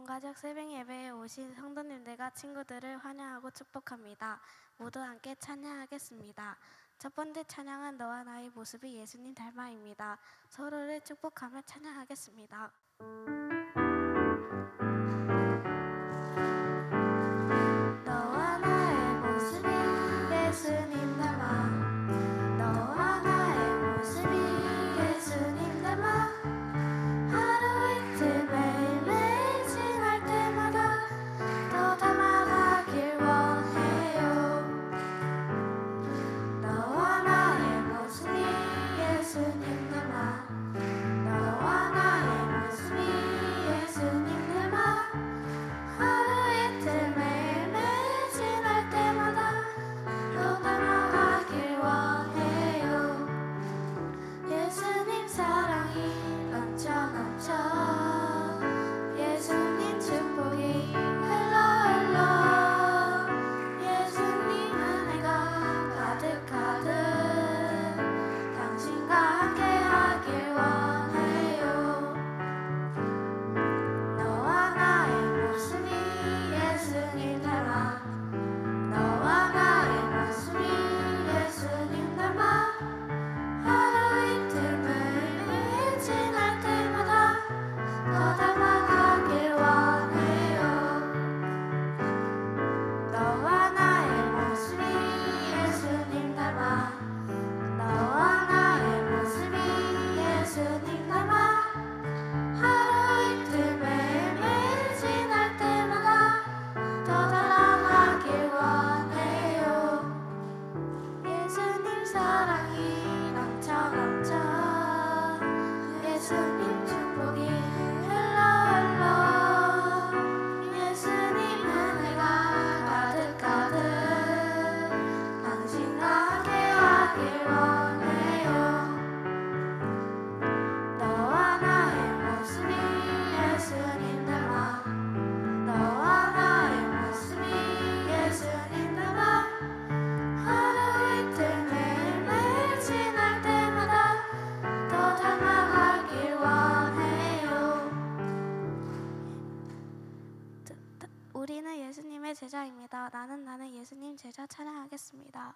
가족 새벽 예배에 오신 성도님들과 친구들을 환영하고 축복합니다. 모두 함께 찬양하겠습니다. 첫 번째 찬양은 너와 나의 모습이 예수님 닮아입니다. 서로를 축복하며 찬양하겠습니다. 너와 나의 모습이 예수님 닮아, 너와 나의 모습이 예수님 닮아, 하루 이틀 매일매일 지날 때마다 더 닮아가길 원해요. 너와 나의 모습이 예수님 닮아, 너와 나의 모습이 예수님 닮아, 하루 이틀 매일매일 지날 때마다 더 닮아가길 원해요. 예수님 사랑이 넘쳐 예수님 축복이 흘러 예수님 은혜가 가득 당신과 함께하길 원해요. 너와 나의 모습이 예수님 닮아, 너와 나의 모습이 예수님 닮아, 하루 이틀 매일매일 지날 때마다 더 닮아가길 원해요. 너와 나의 모습이 예수님 닮아, 너와 나의 모습이 예수님 닮아, 하루 이틀 매일매일 지날 때마다 더 닮아가길 원해요. 예수님 사랑이 넘쳐 예수님 축복이 흘러 예수님 은혜가 가득 당신과 함께하길 원해요. 너와 나의 모습이 예수님 닮아, 너와 나의 모습이 예수님 닮아, 하루 이틀 매일매일 지날 때마다 더 닮아가길 원해요. 우리는 예수님의 제자입니다. 나는 예수님 제자 찬양하겠습니다.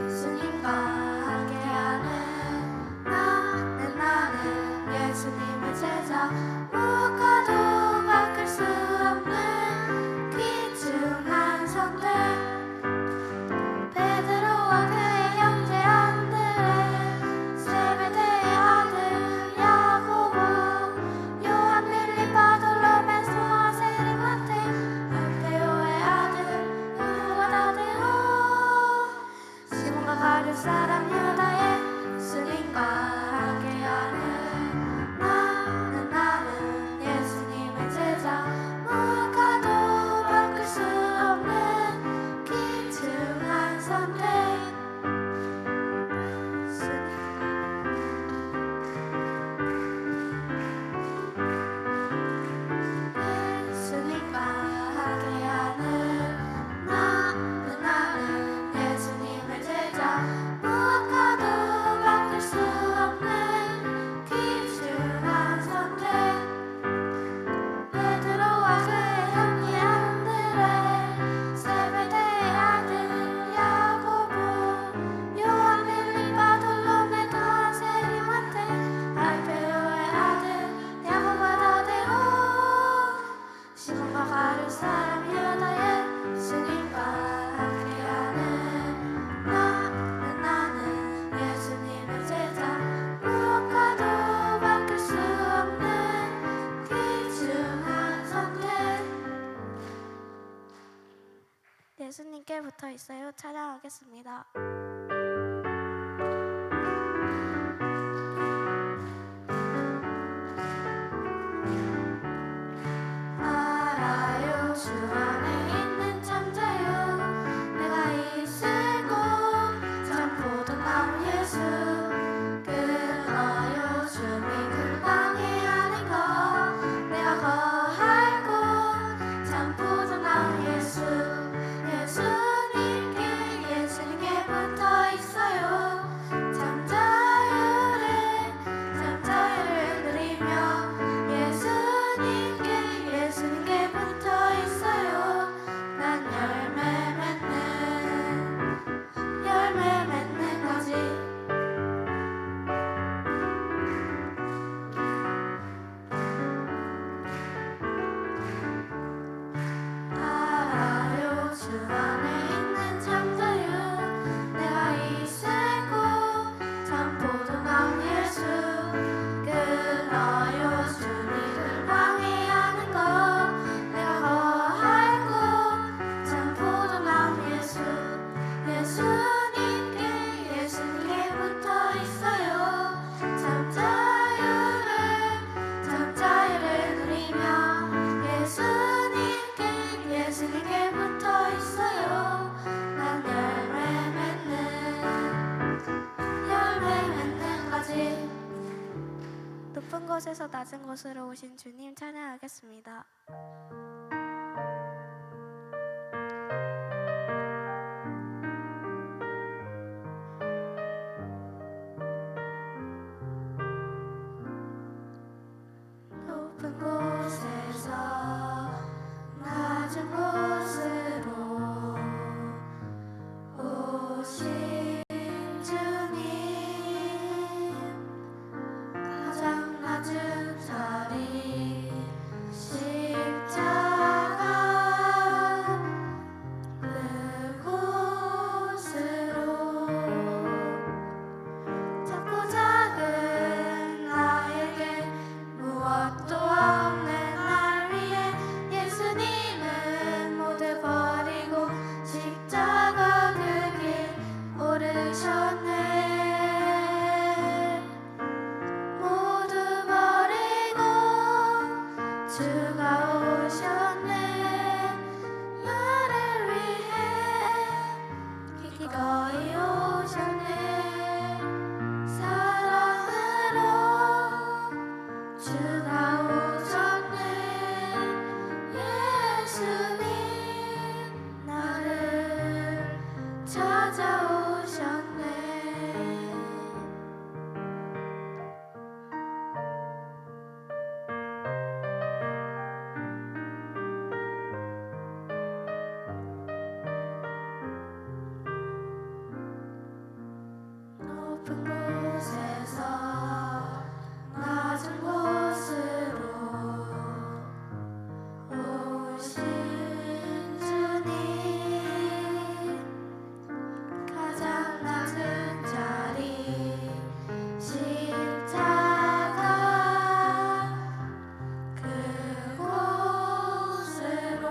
예수님과 함께하는 나는 예수님의 제자, 무엇과도 바꿀 수 없는 귀중한 선택. 베드로와 그의 형제 안드레, 세베대의 아들 야고보, 요한 빌립 바돌로메 소아 세리마테, 알페오의 아들 유다 다데오, 시몬과 가룟 사람 유다의 예수님과 함께하는 나는 예수님의 제자, 무엇과도 바꿀 수 없는 귀중한 선택. 예수님과 함께하는 나는 예수님의 제자, 무엇과도 바꿀 수 없는 귀중한 선택. 베드로와 그의 형제 안드레, 세베대의 아들 야고보, 요한 빌립 바돌로메 또한 세리마테, 알페오의 아들 야고보 다데오, 시몬과 가룟 사람 유다의 예수님과 함께하는 나는 예수님의 제자, 무엇과도 바꿀 수 없는 귀중한 선택. 예수님께 붙어 있어요. 찬양하겠습니다. 알아요, 주 안에 있는 참 자유, 내가 있을 곳 참 포도나무 예수, 끊어요 주님 금방이 아닌 것, 내가 거할 곳 참 포도나무 예수, 예수님께 붙어 높은 곳에서 낮은 곳으로 오신 주님 찬양하겠습니다. 높은 곳에서 낮은 곳으로 오신 주님, 가장 낮은 자리 십자가 그곳으로 작고 작은 나에게 무엇도 없는 날 위해 예수님은 모두 버리고 십자가 그 길 오르셨네. 모두 버리고 주가 오셨네. 나를 위해 기꺼이 오셨네. 사랑으로 주가 오셨네. 예수님 나를 찾아오셨네. 높은 곳에서 낮은 곳으로 오신 주님, 가장 낮은 자리 십자가 그곳으로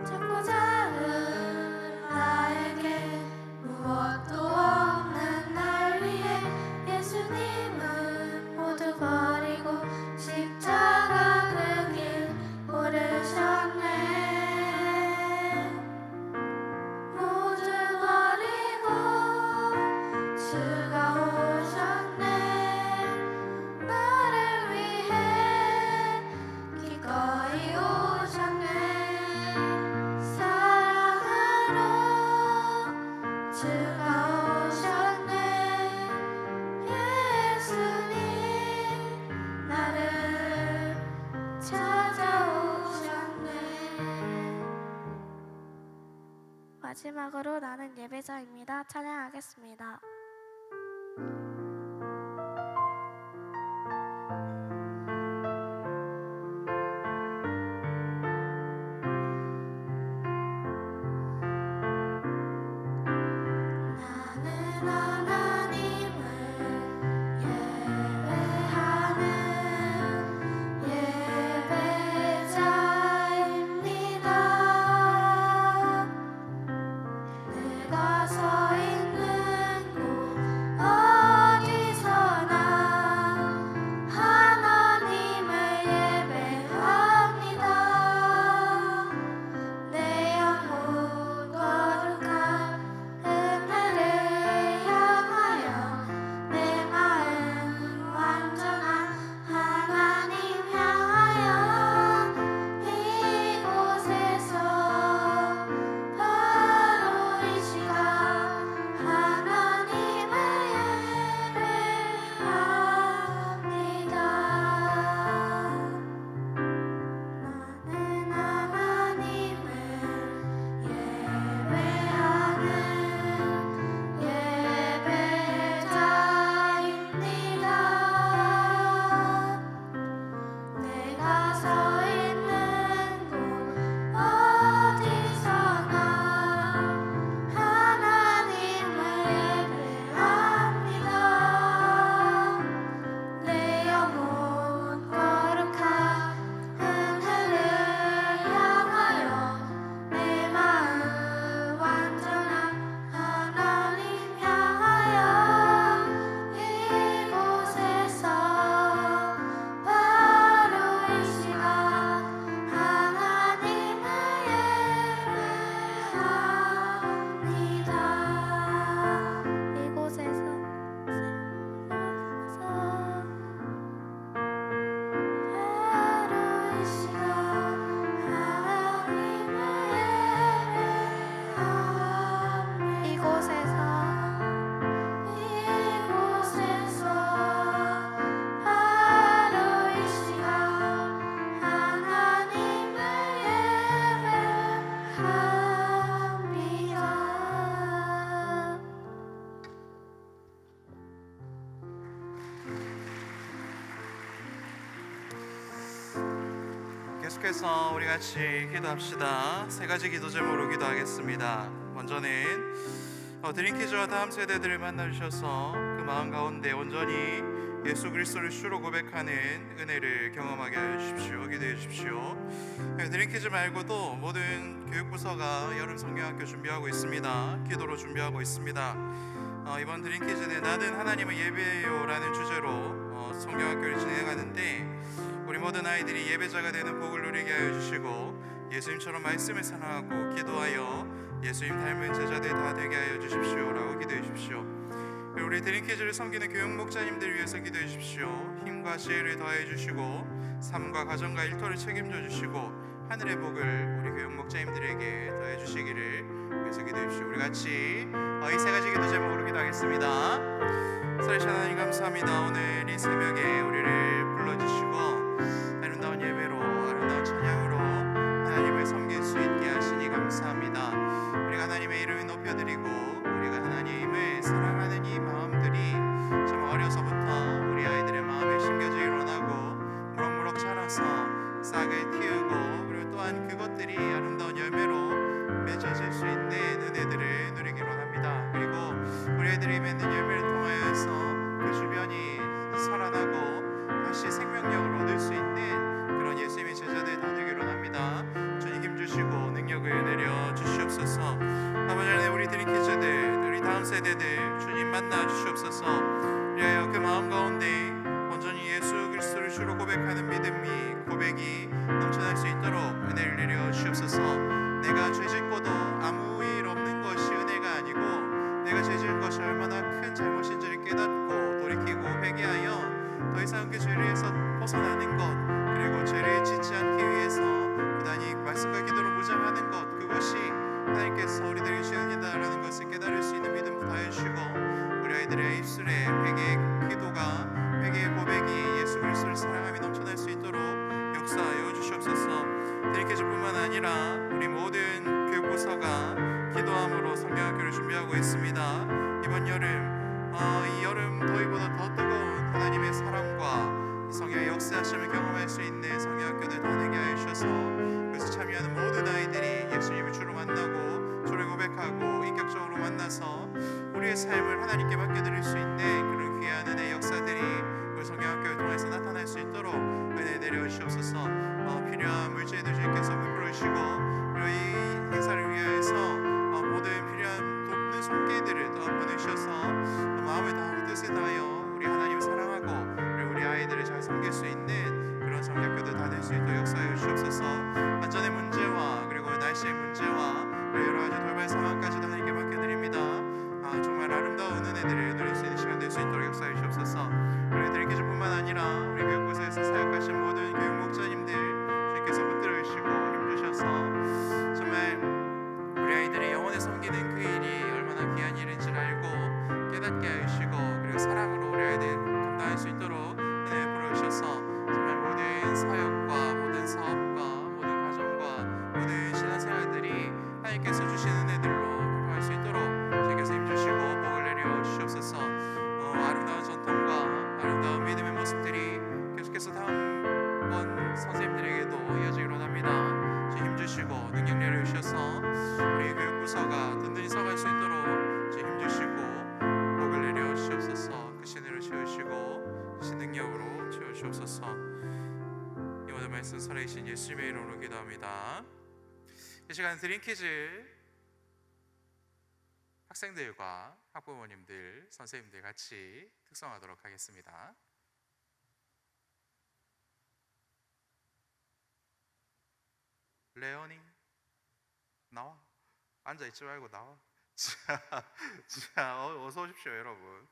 작고 작은 나에게 무엇도 없는 날 위해 예수님은 모두 버리고 십자가 그 길 오르셨네. 모두 버리고 주가 오셨네. 나를 위해 기꺼이 오셨네. 사랑으로 주가 오셨네. 예수님 나를 찾아오셨네. 마지막으로 나는 예배자입니다. 찬양하겠습니다. 나는 하나님을 예배하는 예배자입니다. 내가 서 있는 곳 계속해서 우리 같이 기도합시다. 세 가지 기도 제목으로 기도하겠습니다. 먼저는 드림키즈와 다음 세대들을 만나주셔서 그 마음 가운데 온전히 예수 그리스도를 주로 고백하는 은혜를 경험하게 해주십시오. 기도해 주십시오. 드림키즈 말고도 모든 교육부서가 여름 성경학교 준비하고 있습니다. 기도로 준비하고 있습니다. 이번 드림키즈는 나는 하나님을 예배해요 라는 주제로 성경학교를 진행하는데, 우리 모든 아이들이 예배자가 되는 복을 누리게 하여 주시고 예수님처럼 말씀을 사랑하고 기도하여 예수님 닮은 제자들 다 되게 하여 주십시오 라고 기도해 주십시오. 그리고 우리 드림키즈를 섬기는 교육 목자님들 위해서 기도해 주십시오. 힘과 지혜를 더해 주시고 삶과 가정과 일터를 책임져 주시고 하늘의 복을 우리 교육 목자님들에게 더해 주시기를 위해서 기도해 주십시오. 우리 같이 이 세 가지 기도 제목으로 기도하겠습니다. 살아계신 하나님 감사합니다. 오늘 이 새벽에 우리를 불러주시고 아름다운 예배로, 아름다운 찬양으로 하나님을 섬길 수 있게 하시니 감사합니다. 우리가 하나님의 이름을 높여드리고 우리가 하나님을 사랑하는 이 마음들이 참 어려서부터 우리 아이들의 마음에 심겨져 일어나고 무럭무럭 자라서 싹을 틔우고, 그리고 또한 그것들이 아름다운 열매로 맺어질 수 있는 은혜들을 누리기로 합니다. 그리고 우리 아이들이 맺는 열매를 통하여서 그 주변이 살아나고 다시 생명력을 얻을 수 있는 그런 예수님의 제자들 다 되기로 합니다. 주님 힘주시고 능력을 내려 주시옵소서. 아버지 하나님, 우리 드림키즈들, 우리 다음 세대들 주님 만나 주시옵소서. 우리하여 그 마음 가운데 온전히 예수 그리스도를 주로 고백하는 믿음이, 고백이 넘쳐날 수 있도록 은혜를 내려 주시옵소서. 내가 죄짓고도 아무 일 없는 것이 은혜가 아니고 내가 죄지은 것이 얼마나 큰 잘못인지를 깨닫고 돌이키고 회개하여 더 이상 그 죄에서 벗어나는 것, 그리고 죄를 짓지 않기 위해서 부단히 말씀과 기도로 무장하는 것, 그것이 하나님께서 우리들에게 주시는다라는 것을 깨달을 수 있는 믿음 더해 주시고, 우리 아이들의 입술에 회개의 기도가, 회개의 고백이 예수 그리스도를 사랑함이 넘쳐날 수 있도록 역사하여 주시옵소서. 드림키즈뿐만 아니라 우리 모든 교육부서가 기도함으로 성경학교를 준비하고 있습니다. 이번 여름, 이 여름 더위보다 더 뜨거운 하나님의 사랑과 성령의 역사하심을 경험할 수 있는 성경학교들 다 되게 하여 주셔서 그래서 참여하는 모든 아이들이 예수님을 주로 만나고 주를 고백하고 인격적으로 만나서 우리의 삶을 하나님께 맡겨드릴 수 있는 그런 귀한 은혜의 역사들이 우리 성경학교를 통해서 나타날 수 있도록 은혜 내려 주시옵소서. 필요한 물질들 주님께서 베풀어 주시고, 그리고 이 행사를 위하여서 모든 필요한 돕는 손길들을 또한 보내주셔서 마음을 다하고 뜻을 다하여 우리 하나님을 사랑하고 그리고 우리 아이들을 잘 섬길 수 있는 그런 성경학교들 다 될 수 있도록 역사해 주시옵소서. 안전의 문제와 그리고 날씨의 문제와 여러 가지 돌발 상황까지도 하나님께 맡겨드립니다. 정말 아름다운 은혜들을 누릴 수 있는 시간 될 수 있도록 역사해 주시옵소서. 우리 드림키즈뿐만 아니라 우리 교육부서에서 사역하신 모든 교육 목자님들 주님께서 붙들어 주시고 힘주셔서 정말 우리 아이들의 영혼을 섬기는 그 일이 얼마나 귀한 일인지를 알고 깨닫게 하시고, 그리고 사랑으로 우리 아이들 감당할 수 있도록 은혜 부어주셔서 정말 모든 사역과 모든 사업과 모든 가정과 모든 신앙생활들이 하나님께서 주신 은혜들로 활동할 수 있도록 주님께서 힘주시고 복을 내려 주시옵소서. 아름다운 전통과 아름다운 믿음의 모습들이 계속해서 다음번 선생님들에게도 이어지기로 합니다. 주님 힘주시고 능력 내려 주셔서 우리 교육부서가 든든히 서갈 수 있도록 주님 힘주시고 복을 내려 주시옵소서. 그 신으로 채우시고 그 신 능력으로 채우시옵소서. 이 모든 말씀 살아계신 예수님의 이름으로 기도합니다. 이 시간 드림키즈 학생들과 학부모님들, 선생님들 같이 특성하도록 하겠습니다. 레오닝 나와. 앉아있지 말고 나와. 자, 어서 오십시오 여러분.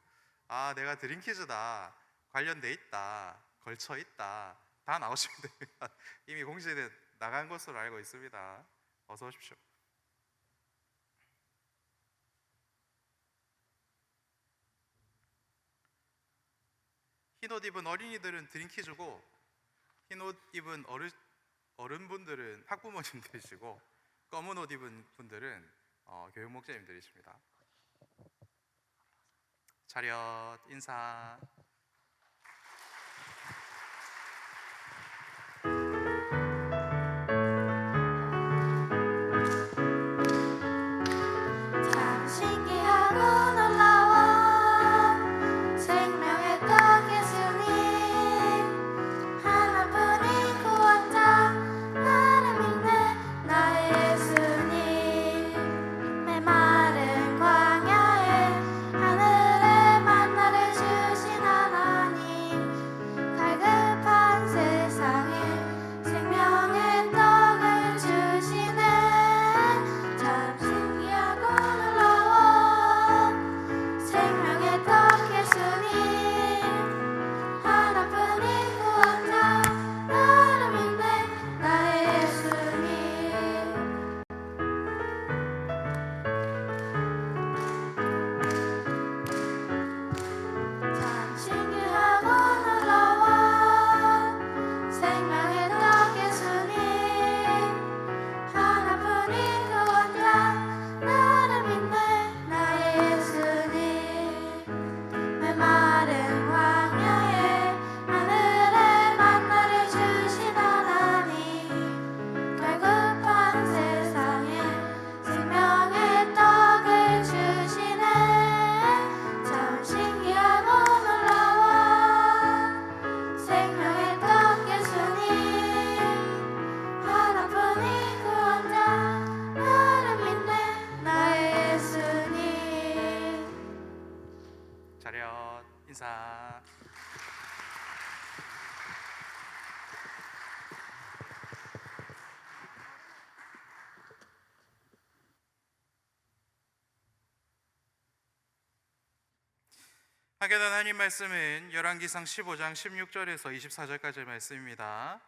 내가 드림키즈다, 관련돼 있다, 걸쳐 있다, 다 나오시면 됩니다. 이미 공지에 나간 것으로 알고 있습니다. 어서 오십시오. 흰옷 입은 어린이들은 드림키즈고, 흰옷 입은 어른분들은 학부모님들이시고, 검은 옷 입은 분들은 교육 목자님들이십니다. 차렷 인사. 차렷 인사. 하게 된 하나님 말씀은 열왕기상 15장 16절에서 24절까지의 말씀입니다.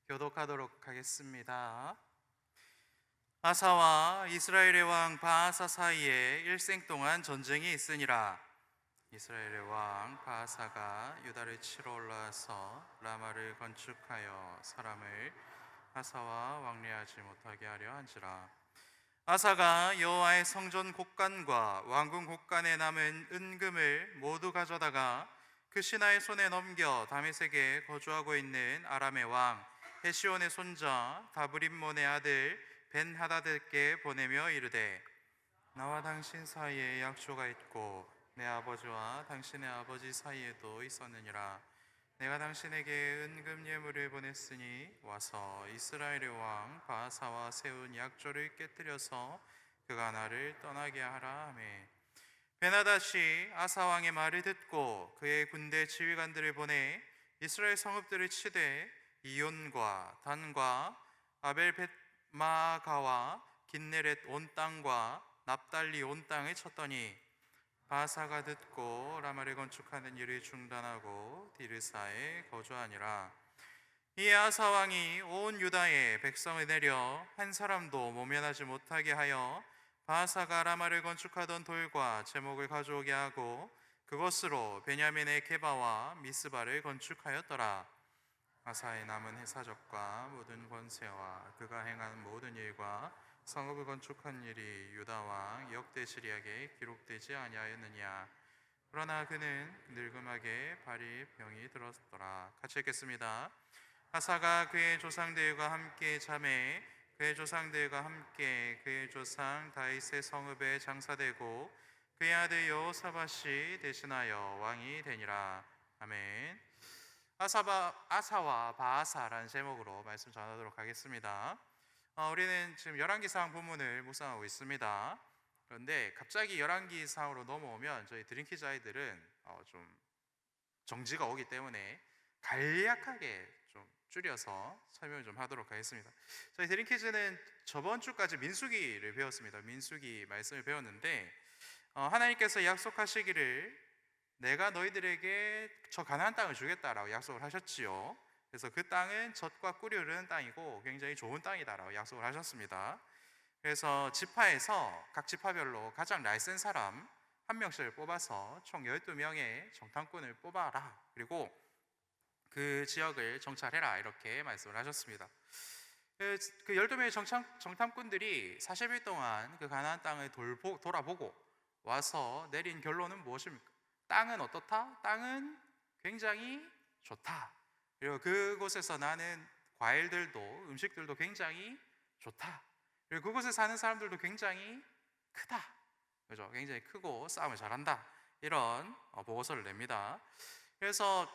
교독하도록 하겠습니다. 아사와 이스라엘의 왕 바아사 사이에 일생 동안 전쟁이 있으니라. 이스라엘의 왕 바아사가 유다를 치러 올라와서 라마를 건축하여 사람을 아사와 왕래하지 못하게 하려 한지라. 아사가 여호와의 성전 곡간과 왕궁 곡간에 남은 은금을 모두 가져다가 그 신하의 손에 넘겨 다메섹에 거주하고 있는 아람의 왕 헤시온의 손자 다브림몬의 아들 벤하다드께 보내며 이르되, 나와 당신 사이에 약조가 있고 내 아버지와 당신의 아버지 사이에도 있었느니라. 내가 당신에게 은금 예물을 보냈으니 와서 이스라엘의 왕 바아사와 세운 약조를 깨뜨려서 그가 나를 떠나게 하라 하매, 벤하닷이 아사 왕의 말을 듣고 그의 군대 지휘관들을 보내 이스라엘 성읍들을 치되 이온과 단과 아벨벳마가와 긴네렛 온 땅과 납달리 온 땅을 쳤더니 바사가 듣고 라마를 건축하는 일을 중단하고 디르사에 거주하니라. 이에 아사 왕이 온 유다의 백성을 내려 한 사람도 모면하지 못하게 하여 바사가 라마를 건축하던 돌과 제목을 가져오게 하고 그것으로 베냐민의 게바와 미스바를 건축하였더라. 아사의 남은 해사적과 모든 권세와 그가 행한 모든 일과 성읍을 건축한 일이 유다 왕 역대시리아에 기록되지 아니하였느냐. 그러나 그는 늙음하게 발이 병이 들었더라. 같이 읽겠습니다. 아사가 그의 조상들과 함께 잠에 그의 조상들과 함께 그의 조상 다윗의 성읍에 장사되고 그의 아들 여호사밧이 대신하여 왕이 되니라. 아멘. 아사와 바아사라는 제목으로 말씀 전하도록 하겠습니다. 우리는 지금 열왕기상 본문을 묵상하고 있습니다. 그런데 갑자기 열왕기상으로 넘어오면 저희 드림키즈 아이들은 좀 정지가 오기 때문에 간략하게 좀 줄여서 설명을 좀 하도록 하겠습니다. 저희 드림키즈는 저번 주까지 민수기를 배웠습니다. 민수기 말씀을 배웠는데 하나님께서 약속하시기를 내가 너희들에게 저 가나안 땅을 주겠다라고 약속을 하셨지요. 그래서 그 땅은 젖과 꿀이 흐르는 땅이고 굉장히 좋은 땅이다라고 약속을 하셨습니다. 그래서 지파에서 각 지파별로 가장 날쌘 사람 한 명씩을 뽑아서 총 12명의 정탐꾼을 뽑아라. 그리고 그 지역을 정찰해라. 이렇게 말씀을 하셨습니다. 그 12명의 정탐꾼들이 40일 동안 그 가나안 땅을 돌아보고 와서 내린 결론은 무엇입니까? 땅은 어떻다? 땅은 굉장히 좋다. 그리고 그곳에서 나는 과일들도 음식들도 굉장히 좋다. 그리고 그곳에 사는 사람들도 굉장히 크다. 그죠? 굉장히 크고 싸움을 잘한다. 이런 보고서를 냅니다. 그래서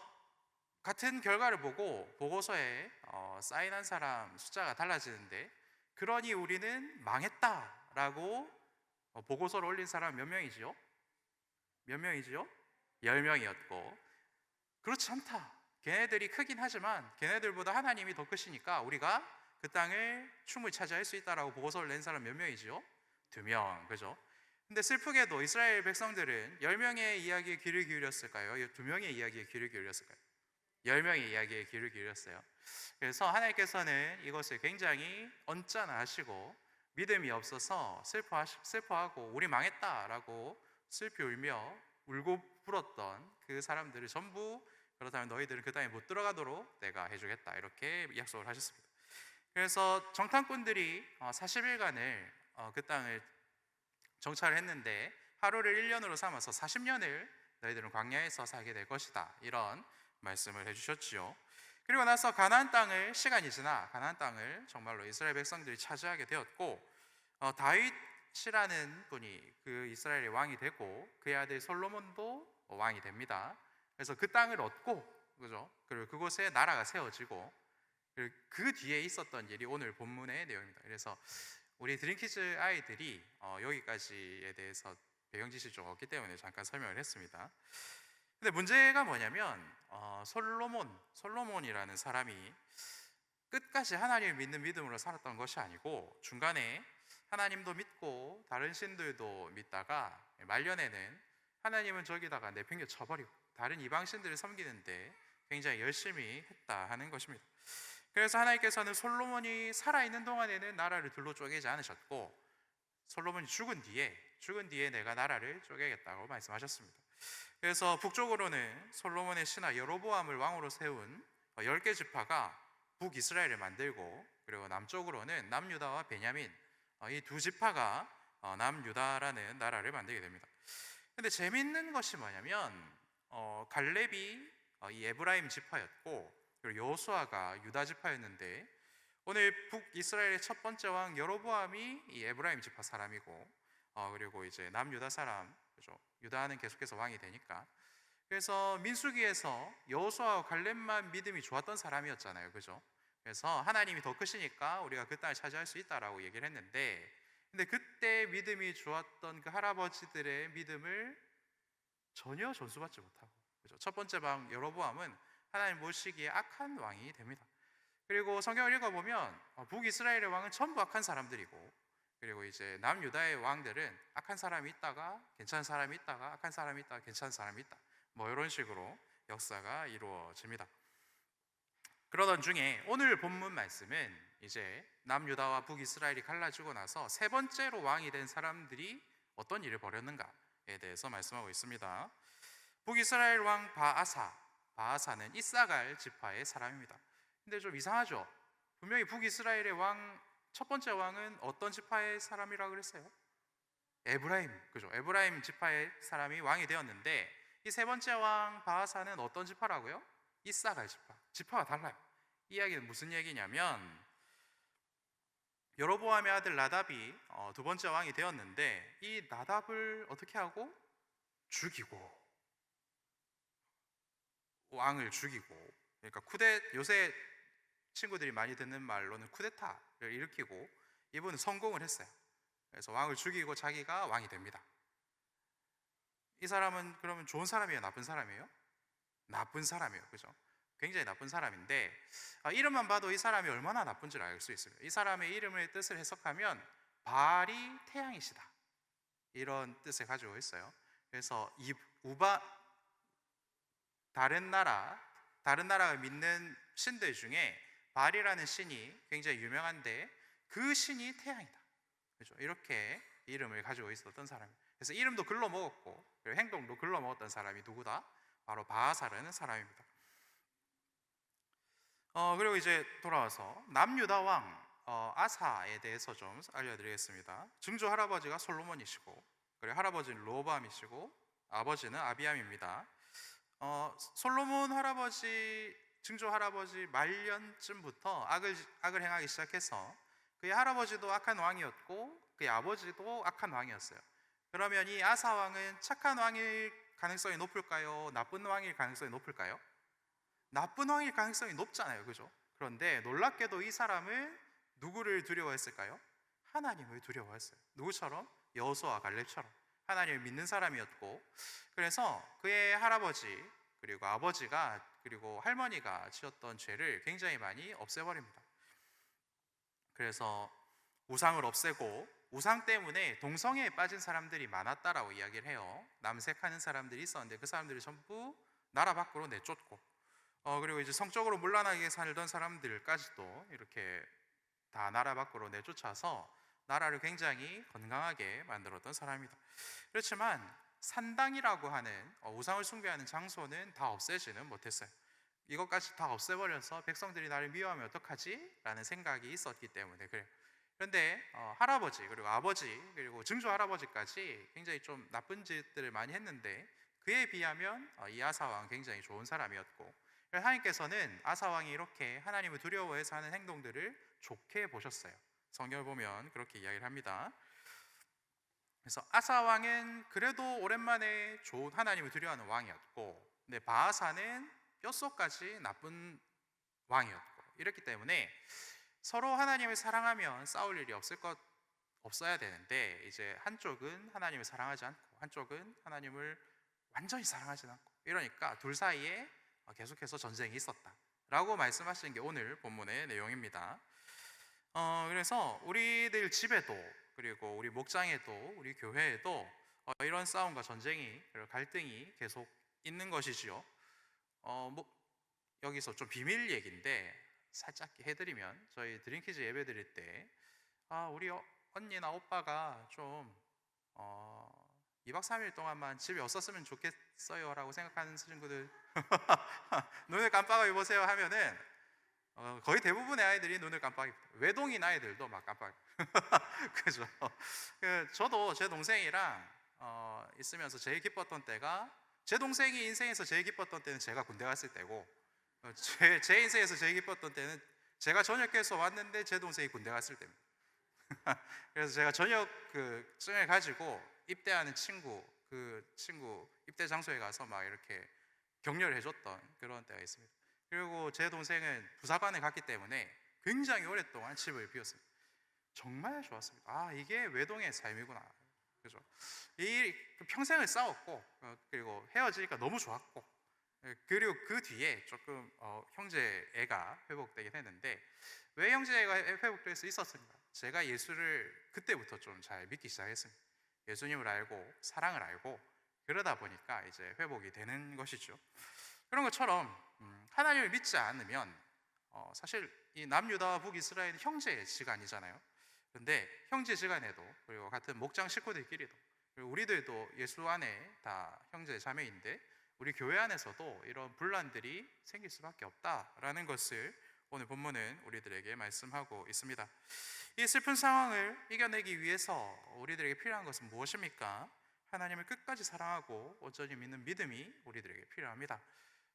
같은 결과를 보고 보고서에 사인한 사람 숫자가 달라지는데, 그러니 우리는 망했다라고 보고서를 올린 사람 몇 명이지요? 몇 명이지요? 10명이었고, 그렇지 않다. 걔네들이 크긴 하지만 걔네들보다 하나님이 더 크시니까 우리가 그 땅을 충분히 차지할 수 있다라고 보고서를 낸 사람 몇 명이지요? 2명. 그죠? 근데 슬프게도 이스라엘 백성들은 10명의 이야기에 귀를 기울였을까요? 2명의 이야기에 귀를 기울였을까요? 10명의 이야기에 귀를 기울였어요. 그래서 하나님께서는 이것을 굉장히 언짢아하시고 믿음이 없어서 슬퍼하고 우리 망했다라고 슬피 울고 불었던 그 사람들을 전부, 그렇다면 너희들은 그 땅에 못 들어가도록 내가 해주겠다, 이렇게 약속을 하셨습니다. 그래서 정탐꾼들이 40일간을 그 땅을 정찰을 했는데 하루를 1년으로 삼아서 40년을 너희들은 광야에서 살게 될 것이다, 이런 말씀을 해주셨지요. 그리고 나서 가나안 땅을, 시간이 지나 가나안 땅을 정말로 이스라엘 백성들이 차지하게 되었고, 다윗이라는 분이 그 이스라엘의 왕이 되고 그의 아들 솔로몬도 왕이 됩니다. 그래서 그 땅을 얻고, 그죠? 그리고 그곳에 나라가 세워지고, 그리고 그 뒤에 있었던 일이 오늘 본문의 내용입니다. 그래서 우리 드림키즈 아이들이 여기까지에 대해서 배경 지식이 좀 없기 때문에 잠깐 설명을 했습니다. 근데 문제가 뭐냐면 솔로몬이라는 사람이 끝까지 하나님을 믿는 믿음으로 살았던 것이 아니고 중간에 하나님도 믿고 다른 신들도 믿다가 말년에는 하나님은 저기다가 내팽겨 쳐버리고 다른 이방신들을 섬기는데 굉장히 열심히 했다 하는 것입니다. 그래서 하나님께서는 솔로몬이 살아있는 동안에는 나라를 둘로 쪼개지 않으셨고 솔로몬이 죽은 뒤에 내가 나라를 쪼개겠다고 말씀하셨습니다. 그래서 북쪽으로는 솔로몬의 신하 여로보암을 왕으로 세운 10개 지파가 북이스라엘을 만들고, 그리고 남쪽으로는 남유다와 베냐민, 이 두 지파가 남유다라는 나라를 만들게 됩니다. 근데 재밌는 것이 뭐냐면 갈렙이 이 에브라임 지파였고, 그리고 여호수아가 유다 지파였는데, 오늘 북이스라엘의 첫 번째 왕 여로보암이 이 에브라임 지파 사람이고, 그리고 이제 남유다 사람, 그죠? 유다는 계속해서 왕이 되니까. 그래서 민수기에서 여호수아와 갈렙만 믿음이 좋았던 사람이었잖아요, 그죠? 그래서 하나님이 더 크시니까 우리가 그 땅을 차지할 수 있다라고 얘기를 했는데, 근데 그때 믿음이 좋았던 그 할아버지들의 믿음을 전혀 전수받지 못하고, 그죠? 첫 번째 왕 여로보암은 하나님 보시기에 악한 왕이 됩니다. 그리고 성경을 읽어보면 북이스라엘의 왕은 전부 악한 사람들이고, 그리고 이제 남유다의 왕들은 악한 사람이 있다가 괜찮은 사람이 있다가 악한 사람이 있다가 괜찮은 사람이 있다, 뭐 이런 식으로 역사가 이루어집니다. 그러던 중에 오늘 본문 말씀은 이제 남유다와 북이스라엘이 갈라지고 나서 세 번째로 왕이 된 사람들이 어떤 일을 벌였는가에 대해서 말씀하고 있습니다. 북이스라엘 왕 바아사는 이사갈 지파의 사람입니다. 근데 좀 이상하죠? 분명히 북이스라엘의 첫 번째 왕은 어떤 지파의 사람이라고 그랬어요? 에브라임, 그죠? 에브라임 지파의 사람이 왕이 되었는데, 이 세 번째 왕 바아사는 어떤 지파라고요? 이사갈 지파가 달라요. 이 이야기는 무슨 얘기냐면, 여로보암의 아들 나답이 두 번째 왕이 되었는데, 이 나답을 어떻게 하고? 죽이고, 왕을 죽이고, 그러니까 요새 친구들이 많이 듣는 말로는 쿠데타를 일으키고, 이분은 성공을 했어요. 그래서 왕을 죽이고 자기가 왕이 됩니다. 이 사람은 그러면 좋은 사람이에요, 나쁜 사람이에요? 나쁜 사람이에요, 그죠? 굉장히 나쁜 사람인데, 이름만 봐도 이 사람이 얼마나 나쁜지를 알 수 있습니다. 이 사람의 이름의 뜻을 해석하면 바알이 태양이시다, 이런 뜻을 가지고 있어요. 그래서 다른 나라가 믿는 신들 중에 바알이라는 신이 굉장히 유명한데, 그 신이 태양이다, 그죠? 이렇게 이름을 가지고 있었던 사람이에요. 그래서 이름도 글러 먹었고, 그리고 행동도 글러 먹었던 사람이 누구다? 바로 바아사라는 사람입니다. 그리고 이제 돌아와서 남유다 왕 아사에 대해서 좀 알려드리겠습니다. 증조 할아버지가 솔로몬이시고, 그리고 할아버지는 르호보암이시고, 아버지는 아비암입니다. 솔로몬 증조 할아버지 말년쯤부터 악을 행하기 시작해서 그의 할아버지도 악한 왕이었고 그의 아버지도 악한 왕이었어요. 그러면 이 아사 왕은 착한 왕일 가능성이 높을까요? 나쁜 왕일 가능성이 높을까요? 나쁜 왕일 가능성이 높잖아요, 그죠? 그런데 놀랍게도 이 사람은 누구를 두려워했을까요? 하나님을 두려워했어요. 누구처럼? 여호수아와 갈렙처럼 하나님을 믿는 사람이었고, 그래서 그의 할아버지, 그리고 아버지가, 그리고 할머니가 지었던 죄를 굉장히 많이 없애버립니다. 그래서 우상을 없애고, 우상 때문에 동성애에 빠진 사람들이 많았다라고 이야기를 해요. 남색하는 사람들이 있었는데 그 사람들이 전부 나라 밖으로 내쫓고, 그리고 이제 성적으로 문란하게 살던 사람들까지도 이렇게 다 나라 밖으로 내쫓아서 나라를 굉장히 건강하게 만들었던 사람입니다. 그렇지만 산당이라고 하는 우상을 숭배하는 장소는 다 없애지는 못했어요. 이것까지 다 없애버려서 백성들이 나를 미워하면 어떡하지? 라는 생각이 있었기 때문에 그래요. 그런데 할아버지, 그리고 아버지, 그리고 증조 할아버지까지 굉장히 좀 나쁜 짓들을 많이 했는데, 그에 비하면 이 아사왕은 굉장히 좋은 사람이었고, 하나님께서는 아사왕이 이렇게 하나님을 두려워해서 하는 행동들을 좋게 보셨어요. 성경을 보면 그렇게 이야기를 합니다. 그래서 아사왕은 그래도 오랜만에 좋은 하나님을 두려워하는 왕이었고, 근데 바아사는 뼛속까지 나쁜 왕이었고, 이렇기 때문에 서로 하나님을 사랑하면 싸울 일이 없어야 되는데 이제 한쪽은 하나님을 사랑하지 않고 한쪽은 하나님을 완전히 사랑하지 않고 이러니까 둘 사이에 계속해서 전쟁이 있었다라고 말씀하시는 게 오늘 본문의 내용입니다. 그래서 우리들 집에도 그리고 우리 목장에도 우리 교회에도 이런 싸움과 전쟁이 그리고 갈등이 계속 있는 것이지요. 여기서 좀 비밀 얘기인데 살짝 해드리면 저희 드림키즈 예배 드릴 때 우리 언니나 오빠가 좀 2박 3일 동안만 집에 없었으면 좋겠어요 라고 생각하는 친구들 눈을 깜빡여 보세요 하면은 거의 대부분의 아이들이 눈을 깜빡입니다. 외동인 아이들도 막 깜빡. 그죠? 저도 제 동생이랑 있으면서 제일 기뻤던 때가 제 동생이 인생에서 제일 기뻤던 때는 제가 군대 갔을 때고 제 인생에서 제일 기뻤던 때는 제가 전역해서 왔는데 제 동생이 군대 갔을 때입니다. 그래서 제가 전역 증을 가지고 입대하는 그 친구 입대 장소에 가서 막 이렇게 격려를 해줬던 그런 때가 있습니다. 그리고 제 동생은 부사관을 갔기 때문에 굉장히 오랫동안 집을 비웠습니다. 정말 좋았습니다. 이게 외동의 삶이구나. 그죠? 평생을 싸웠고 그리고 헤어지니까 너무 좋았고 그리고 그 뒤에 조금 형제 애가 회복되긴 했는데 왜 형제 애가 회복될 수 있었습니까? 제가 예수를 그때부터 좀 잘 믿기 시작했습니다. 예수님을 알고 사랑을 알고 그러다 보니까 이제 회복이 되는 것이죠. 그런 것처럼 하나님을 믿지 않으면 사실 이 남유다와 북이스라엘은 형제지간이잖아요. 그런데 형제지간에도 그리고 같은 목장 식구들끼리도 그리고 우리들도 예수 안에 다 형제 자매인데 우리 교회 안에서도 이런 분란들이 생길 수밖에 없다라는 것을 오늘 본문은 우리들에게 말씀하고 있습니다. 이 슬픈 상황을 이겨내기 위해서 우리들에게 필요한 것은 무엇입니까? 하나님을 끝까지 사랑하고 온전히 믿는 믿음이 우리들에게 필요합니다.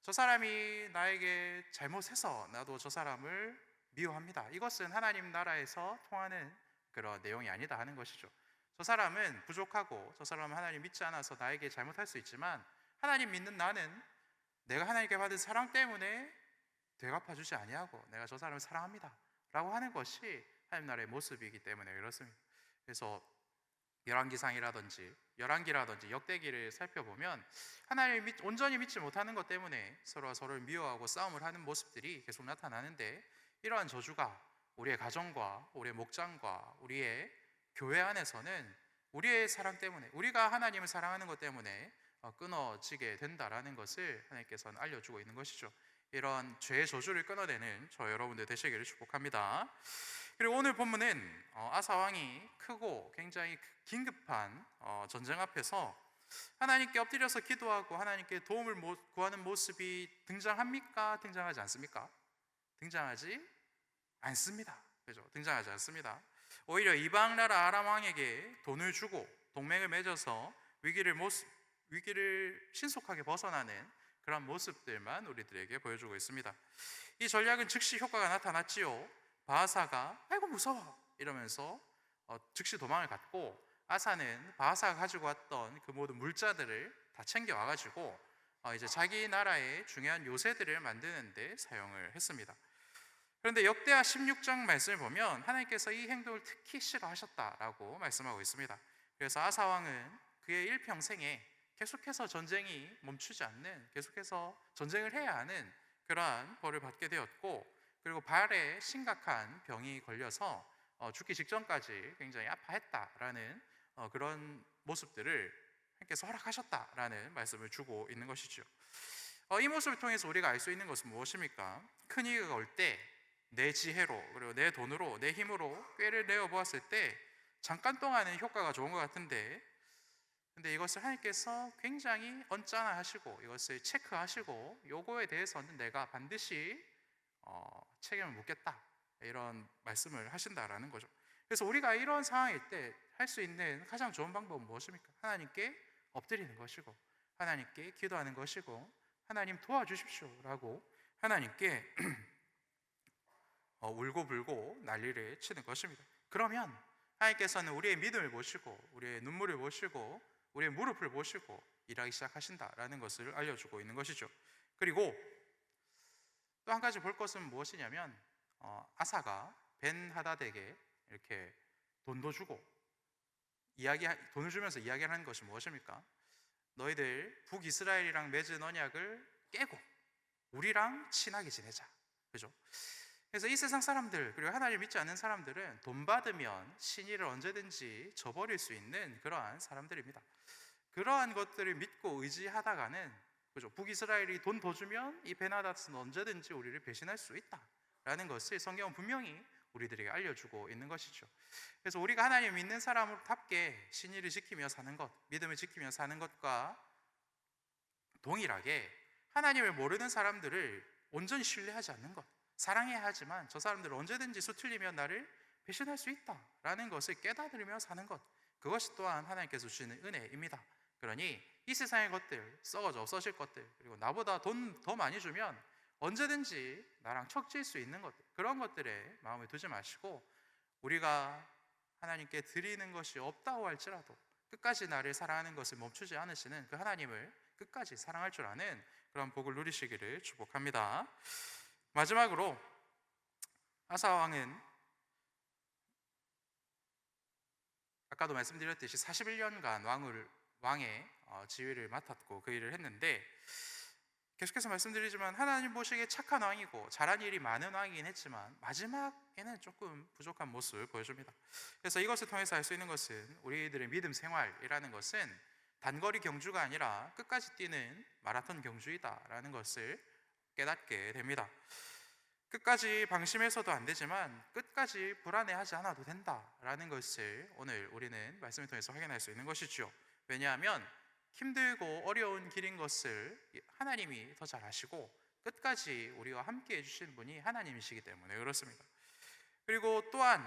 저 사람이 나에게 잘못해서 나도 저 사람을 미워합니다. 이것은 하나님 나라에서 통하는 그런 내용이 아니다 하는 것이죠. 저 사람은 부족하고 저 사람은 하나님 믿지 않아서 나에게 잘못할 수 있지만 하나님 믿는 나는 내가 하나님께 받은 사랑 때문에 되갚아주지 아니하고 내가 저 사람을 사랑합니다 라고 하는 것이 하나님 나라의 모습이기 때문에 그렇습니다. 그래서 열왕기상이라든지 역대기를 살펴보면 하나님을 온전히 믿지 못하는 것 때문에 서로가 서로를 미워하고 싸움을 하는 모습들이 계속 나타나는데 이러한 저주가 우리의 가정과 우리의 목장과 우리의 교회 안에서는 우리의 사랑 때문에 우리가 하나님을 사랑하는 것 때문에 끊어지게 된다라는 것을 하나님께서는 알려주고 있는 것이죠. 이런 죄의 저주를 끊어내는 저 여러분들 되시기를 축복합니다. 그리고 오늘 본문은 아사 왕이 크고 굉장히 긴급한 전쟁 앞에서 하나님께 엎드려서 기도하고 하나님께 도움을 구하는 모습이 등장합니까? 등장하지 않습니까? 등장하지 않습니다. 그죠? 등장하지 않습니다. 오히려 이방 나라 아람 왕에게 돈을 주고 동맹을 맺어서 위기를 신속하게 벗어나는 그런 모습들만 우리들에게 보여주고 있습니다. 이 전략은 즉시 효과가 나타났지요. 바하사가 아이고 무서워 이러면서 즉시 도망을 갔고 아사는 바하사가 가지고 왔던 그 모든 물자들을 다 챙겨 와가지고 이제 자기 나라의 중요한 요새들을 만드는데 사용을 했습니다. 그런데 역대하 16장 말씀을 보면 하나님께서 이 행동을 특히 싫어하셨다라고 말씀하고 있습니다. 그래서 아사 왕은 그의 일평생에 계속해서 전쟁이 멈추지 않는 계속해서 전쟁을 해야 하는 그러한 벌을 받게 되었고 그리고 발에 심각한 병이 걸려서 죽기 직전까지 굉장히 아파했다라는 그런 모습들을 하나님께서 허락하셨다라는 말씀을 주고 있는 것이죠. 이 모습을 통해서 우리가 알 수 있는 것은 무엇입니까? 큰 위기가 올 때 내 지혜로 그리고 내 돈으로 내 힘으로 꾀를 내어 보았을 때 잠깐 동안은 효과가 좋은 것 같은데 근데 이것을 하나님께서 굉장히 언짢아하시고 이것을 체크하시고 요거에 대해서는 내가 반드시 책임을 묻겠다 이런 말씀을 하신다라는 거죠. 그래서 우리가 이런 상황일 때 할 수 있는 가장 좋은 방법은 무엇입니까? 하나님께 엎드리는 것이고 하나님께 기도하는 것이고 하나님 도와주십시오 라고 하나님께 울고불고 난리를 치는 것입니다. 그러면 하나님께서는 우리의 믿음을 보시고 우리의 눈물을 보시고 우리의 무릎을 보시고 일하기 시작하신다라는 것을 알려주고 있는 것이죠. 그리고 또 한 가지 볼 것은 무엇이냐면 아사가 벤 하닷에게 이렇게 돈도 주고 돈을 주면서 이야기하는 것이 무엇입니까? 너희들 북이스라엘이랑 맺은 언약을 깨고 우리랑 친하게 지내자. 그죠? 그래서 이 세상 사람들, 그리고 하나님을 믿지 않는 사람들은 돈 받으면 신의를 언제든지 저버릴 수 있는 그러한 사람들입니다. 그러한 것들을 믿고 의지하다가는, 그죠? 북이스라엘이 돈 더 주면 이 베나다스는 언제든지 우리를 배신할 수 있다라는 것을 성경은 분명히 우리들에게 알려주고 있는 것이죠. 그래서 우리가 하나님을 믿는 사람답게 신의를 지키며 사는 것, 믿음을 지키며 사는 것과 동일하게 하나님을 모르는 사람들을 온전히 신뢰하지 않는 것, 사랑해야 하지만 저 사람들은 언제든지 수틀리면 나를 배신할 수 있다라는 것을 깨달으며 사는 것, 그것이 또한 하나님께서 주시는 은혜입니다. 그러니 이 세상의 것들, 썩어져 없어질 것들, 그리고 나보다 돈 더 많이 주면 언제든지 나랑 척질 수 있는 것들, 그런 것들에 마음을 두지 마시고 우리가 하나님께 드리는 것이 없다고 할지라도 끝까지 나를 사랑하는 것을 멈추지 않으시는 그 하나님을 끝까지 사랑할 줄 아는 그런 복을 누리시기를 축복합니다. 마지막으로 아사 왕은 아까도 말씀드렸듯이 41년간 왕의 지위를 맡았고 그 일을 했는데, 계속해서 말씀드리지만 하나님 보시기에 착한 왕이고 잘한 일이 많은 왕이긴 했지만 마지막에는 조금 부족한 모습을 보여줍니다. 그래서 이것을 통해서 알 수 있는 것은 우리들의 믿음 생활이라는 것은 단거리 경주가 아니라 끝까지 뛰는 마라톤 경주이다라는 것을 깨닫게 됩니다. 끝까지 방심해서도 안 되지만 끝까지 불안해하지 않아도 된다라는 것을 오늘 우리는 말씀을 통해서 확인할 수 있는 것이죠. 왜냐하면 힘들고 어려운 길인 것을 하나님이 더 잘 아시고 끝까지 우리와 함께 해주신 분이 하나님이시기 때문에 그렇습니다. 그리고 또한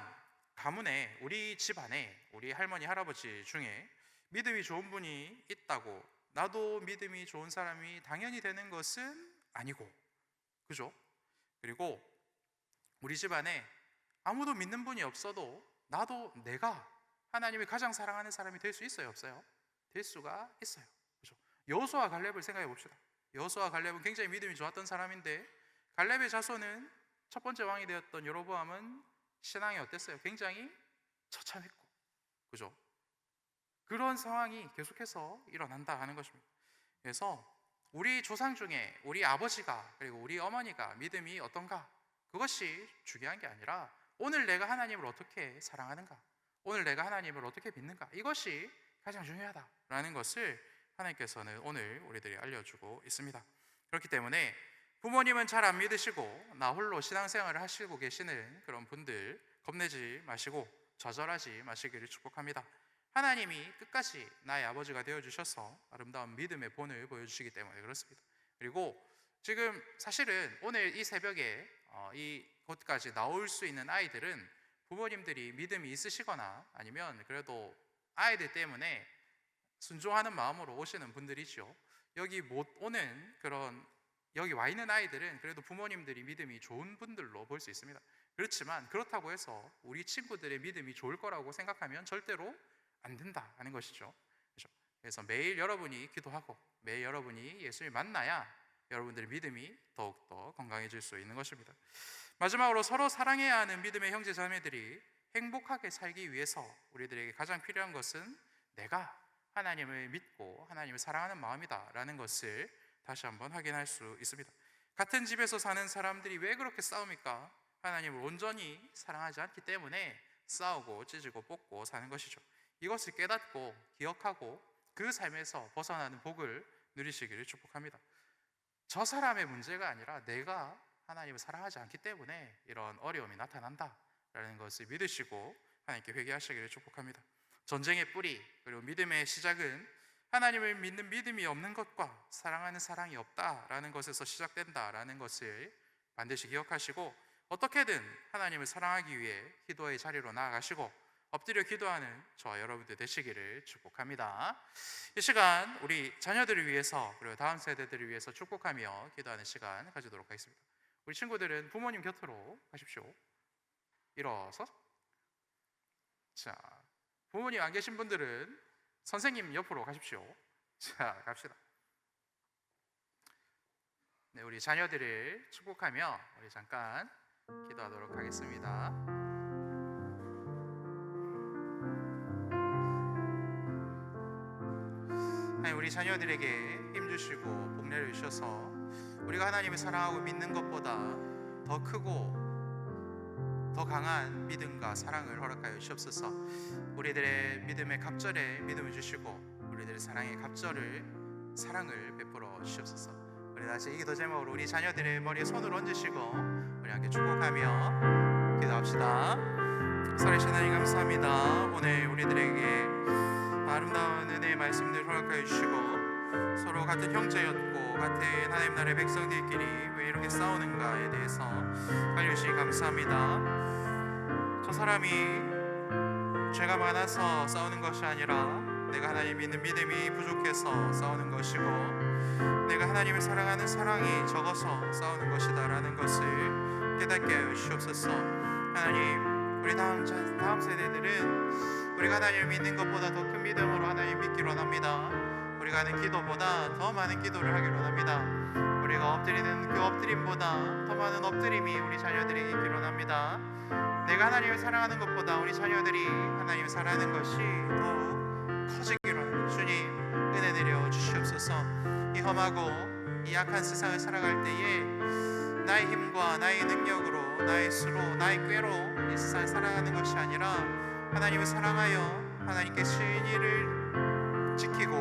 가문에, 우리 집안에 우리 할머니 할아버지 중에 믿음이 좋은 분이 있다고 나도 믿음이 좋은 사람이 당연히 되는 것은 아니고, 그죠? 그리고 우리 집안에 아무도 믿는 분이 없어도 나도 내가 하나님이 가장 사랑하는 사람이 될 수 있어요, 없어요? 될 수가 있어요. 그렇죠? 여호수아 갈렙을 생각해 봅시다. 여호수아 갈렙은 굉장히 믿음이 좋았던 사람인데 갈렙의 자손은 첫 번째 왕이 되었던 여로보암은 신앙이 어땠어요? 굉장히 처참했고, 그죠? 그런 상황이 계속해서 일어난다 하는 것입니다. 그래서 우리 조상 중에 우리 아버지가 그리고 우리 어머니가 믿음이 어떤가, 그것이 중요한 게 아니라 오늘 내가 하나님을 어떻게 사랑하는가, 오늘 내가 하나님을 어떻게 믿는가, 이것이 가장 중요하다라는 것을 하나님께서는 오늘 우리들이 알려주고 있습니다. 그렇기 때문에 부모님은 잘 안 믿으시고 나 홀로 신앙생활을 하시고 계시는 그런 분들 겁내지 마시고 좌절하지 마시기를 축복합니다. 하나님이 끝까지 나의 아버지가 되어주셔서 아름다운 믿음의 본을 보여주시기 때문에 그렇습니다. 그리고 지금 사실은 오늘 이 새벽에 이곳까지 나올 수 있는 아이들은 부모님들이 믿음이 있으시거나 아니면 그래도 아이들 때문에 순종하는 마음으로 오시는 분들이죠. 여기 못 오는 여기 와 있는 아이들은 그래도 부모님들이 믿음이 좋은 분들로 볼 수 있습니다. 그렇지만 그렇다고 해서 우리 친구들의 믿음이 좋을 거라고 생각하면 절대로 안 된다 하는 것이죠. 그렇죠? 그래서 매일 여러분이 기도하고 매일 여러분이 예수를 만나야 여러분들의 믿음이 더욱더 건강해질 수 있는 것입니다. 마지막으로 서로 사랑해야 하는 믿음의 형제 자매들이 행복하게 살기 위해서 우리들에게 가장 필요한 것은 내가 하나님을 믿고 하나님을 사랑하는 마음이다 라는 것을 다시 한번 확인할 수 있습니다. 같은 집에서 사는 사람들이 왜 그렇게 싸웁니까? 하나님을 온전히 사랑하지 않기 때문에 싸우고 찢고 뽑고 사는 것이죠. 이것을 깨닫고 기억하고 그 삶에서 벗어나는 복을 누리시기를 축복합니다. 저 사람의 문제가 아니라 내가 하나님을 사랑하지 않기 때문에 이런 어려움이 나타난다라는 것을 믿으시고 하나님께 회개하시기를 축복합니다. 전쟁의 뿌리 그리고 믿음의 시작은 하나님을 믿는 믿음이 없는 것과 사랑하는 사랑이 없다라는 것에서 시작된다라는 것을 반드시 기억하시고 어떻게든 하나님을 사랑하기 위해 기도의 자리로 나아가시고 엎드려 기도하는 저와 여러분들 되시기를 축복합니다. 이 시간 우리 자녀들을 위해서 그리고 다음 세대들을 위해서 축복하며 기도하는 시간 가지도록 하겠습니다. 우리 친구들은 부모님 곁으로 가십시오. 일어서. 자, 부모님 안 계신 분들은 선생님 옆으로 가십시오. 자, 갑시다. 네, 우리 자녀들을 축복하며 우리 잠깐 기도하도록 하겠습니다. 하나님 우리 자녀들에게 힘 주시고 복 내려 주셔서 우리가 하나님을 사랑하고 믿는 것보다 더 크고 더 강한 믿음과 사랑을 허락하여 주시옵소서. 우리들의 믿음의 갑절에 믿음을 주시고 우리들의 사랑의 갑절을 사랑을 베풀어 주시옵소서. 우리 다시 이 기도 제목으로 우리 자녀들의 머리에 손을 얹으시고 우리 함께 축복하며 기도합시다. 살아계신 하나님 감사합니다. 오늘 우리들에게 아름다운 은혜의 말씀들 허락하여 주시고 서로 같은 형제였고 같은 하나님 나라의 백성들끼리 왜 이렇게 싸우는가에 대해서 알려주시니 감사합니다. 저 사람이 죄가 많아서 싸우는 것이 아니라 내가 하나님 믿는 믿음이 부족해서 싸우는 것이고 내가 하나님을 사랑하는 사랑이 적어서 싸우는 것이다 라는 것을 깨닫게 하여 주시옵소서. 하나님 우리 다음 세대들은 우리가 하나님을 믿는 것보다 더 큰 믿음으로 하나님 믿기로 합니다. 우리가 하는 기도보다 더 많은 기도를 하기로 합니다. 우리가 엎드리는 그 엎드림보다 더 많은 엎드림이 우리 자녀들에게 있기로 합니다. 내가 하나님을 사랑하는 것보다 우리 자녀들이 하나님을 사랑하는 것이 더욱 커지기로 합니다. 주님 은혜 내려 주시옵소서. 이 험하고 이 약한 세상을 살아갈 때에 나의 힘과 나의 능력으로 나의 수로 나의 꾀로 이 세상을 살아가는 것이 아니라 하나님을 사랑하여 하나님께 신의를 지키고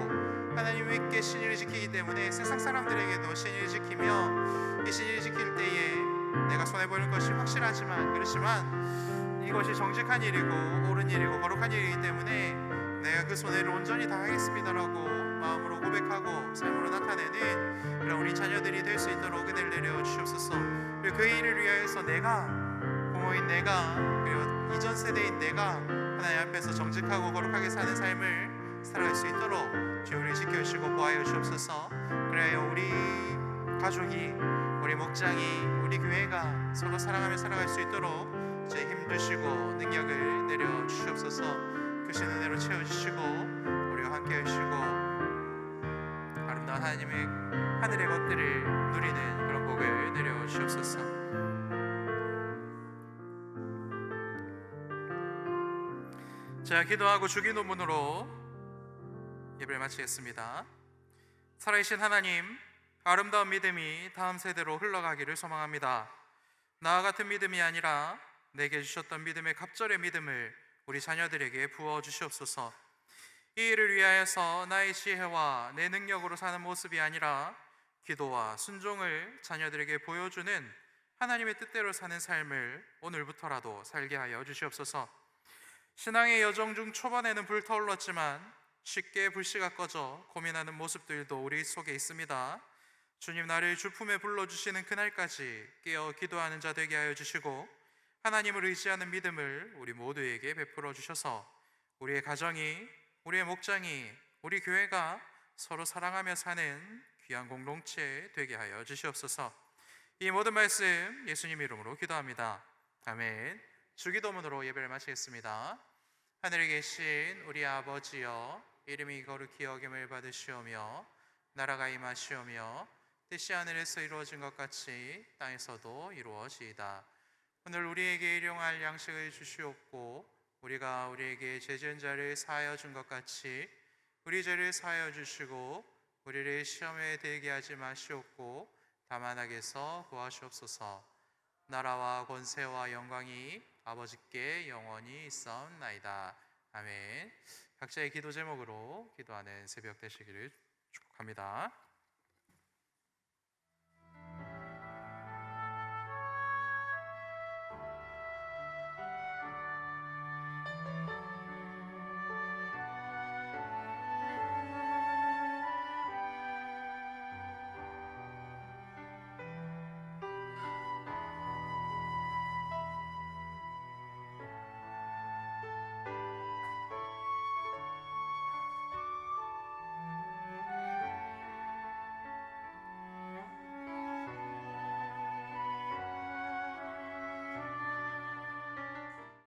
하나님께 신의를 지키기 때문에 세상 사람들에게도 신의를 지키며 이 신의를 지킬 때에 내가 손해보는 것이 확실하지만 그렇지만 이것이 정직한 일이고 옳은 일이고 거룩한 일이기 때문에 내가 그 손해를 온전히 다하겠습니다라고 마음으로 고백하고 삶으로 나타내는 그런 우리 자녀들이 될 수 있도록 은혜를 내려 주시옵소서. 그리고 그 일을 위하여서 내가 부모인 내가 그리고 이전 세대인 내가 하나님 앞에서 정직하고 거룩하게 사는 삶을 살아갈 수 있도록 주여 우리 지켜주시고 보호하여 주옵소서. 그래야 우리 가족이 우리 목장이 우리 교회가 서로 사랑하며 살아갈 수 있도록 제 힘 주시고 능력을 내려 주시옵소서. 크신 은혜로 채워주시고 우리와 함께 하시고 아름다운 하나님의 하늘의 것들을 누리는 그런 복을 내려 주시옵소서. 자, 기도하고 주기도문으로 예배를 마치겠습니다. 살아계신 하나님, 아름다운 믿음이 다음 세대로 흘러가기를 소망합니다. 나와 같은 믿음이 아니라 내게 주셨던 믿음의 갑절의 믿음을 우리 자녀들에게 부어 주시옵소서. 이 일을 위하여서 나의 지혜와 내 능력으로 사는 모습이 아니라 기도와 순종을 자녀들에게 보여주는 하나님의 뜻대로 사는 삶을 오늘부터라도 살게 하여 주시옵소서. 신앙의 여정 중 초반에는 불타올랐지만 쉽게 불씨가 꺼져 고민하는 모습들도 우리 속에 있습니다. 주님, 나를 주품에 불러주시는 그날까지 깨어 기도하는 자 되게 하여 주시고 하나님을 의지하는 믿음을 우리 모두에게 베풀어 주셔서 우리의 가정이, 우리의 목장이, 우리 교회가 서로 사랑하며 사는 귀한 공동체 되게 하여 주시옵소서. 이 모든 말씀 예수님 이름으로 기도합니다. 아멘. 주기도문으로 예배를 마치겠습니다. 하늘에 계신 우리 아버지여, 이름이 거룩히 여김을 받으시오며 나라가 임하시오며 뜻이 하늘에서 이루어진 것 같이 땅에서도 이루어지이다. 오늘 우리에게 일용할 양식을 주시옵고 우리가 우리에게 죄 지은 자를 사하여 준 것 같이 우리 죄를 사하여 주시고 우리를 시험에 들게 하지 마시옵고 다만 악에서 구하시옵소서. 나라와 권세와 영광이 아버지께 영원히 있사옵나이다. 아멘. 각자의 기도 제목으로 기도하는 새벽 되시기를 축복합니다.